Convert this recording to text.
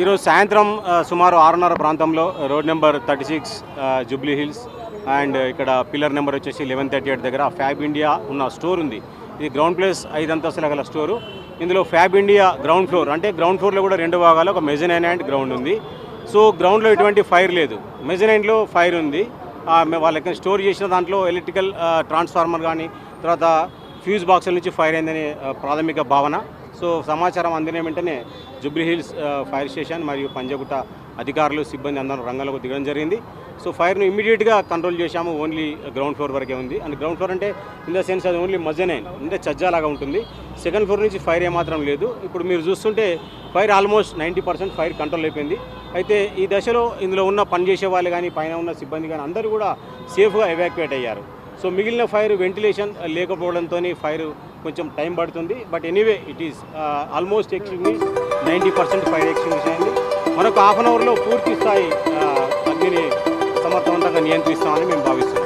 ఈరోజు సాయంత్రం సుమారు 6:30 ప్రాంతంలో road number 36 Jubilee hills and ఇక్కడ పిల్లర్ నెంబర్ వచ్చేసి 1138 దగ్గర ఫ్యాబ్ ఇండియా ఉన్న స్టోర్ ఉంది. ఇది గ్రౌండ్ ప్లేస్ 5 అంతస్తుల గల స్టోరు. ఇందులో ఫ్యాబ్ ఇండియా గ్రౌండ్ ఫ్లోర్, అంటే గ్రౌండ్ ఫ్లోర్లో కూడా 2 భాగాలు, ఒక మెజనైన్ అండ్ గ్రౌండ్ ఉంది. సో గ్రౌండ్లో ఎటువంటి ఫైర్ లేదు, మెజనైన్లో ఫైర్ ఉంది. వాళ్ళకి స్టోర్ చేసిన దాంట్లో ఎలక్ట్రికల్ ట్రాన్స్ఫార్మర్ కానీ తర్వాత ఫ్యూజ్ బాక్సుల నుంచి ఫైర్ అయిందని ప్రాథమిక భావన. సో సమాచారం అందిన వెంటనే జూబ్లీ హిల్స్ ఫైర్ స్టేషన్ మరియు పంజగుట్ట అధికారులు సిబ్బంది అందరూ రంగంలోకి దిగడం జరిగింది. సో ఫైర్ను ఇమ్మీడియట్గా కంట్రోల్ చేశాము. ఓన్లీ గ్రౌండ్ ఫ్లోర్ వరకే ఉంది. అండ్ గ్రౌండ్ ఫ్లోర్ అంటే ఇన్ ద సెన్స్ అది ఓన్లీ మెజనైన్, అంటే చజ్జాలాగా ఉంటుంది. సెకండ్ ఫ్లోర్ నుంచి ఫైర్ ఏమాత్రం లేదు. ఇప్పుడు మీరు చూస్తుంటే ఫైర్ ఆల్మోస్ట్ 90% ఫైర్ కంట్రోల్ అయిపోయింది. అయితే ఈ దశలో ఇందులో ఉన్న పనిచేసే వాళ్ళు కానీ పైన ఉన్న సిబ్బంది కానీ అందరూ కూడా సేఫ్గా ఎవాక్యుయేట్ అయ్యారు. సో మిగిలిన ఫైర్ వెంటిలేషన్ లేకపోవడంతో ఫైర్ కొంచెం టైం పడుతుంది. But anyway it is almost extinguish, 90% fire extinguish అయింది. మరొక హాఫ్ అన్ అవర్లో పూర్తి స్థాయి అగ్నిని సమర్థవంతంగా నియంత్రిస్తామని మేము భావిస్తున్నాం.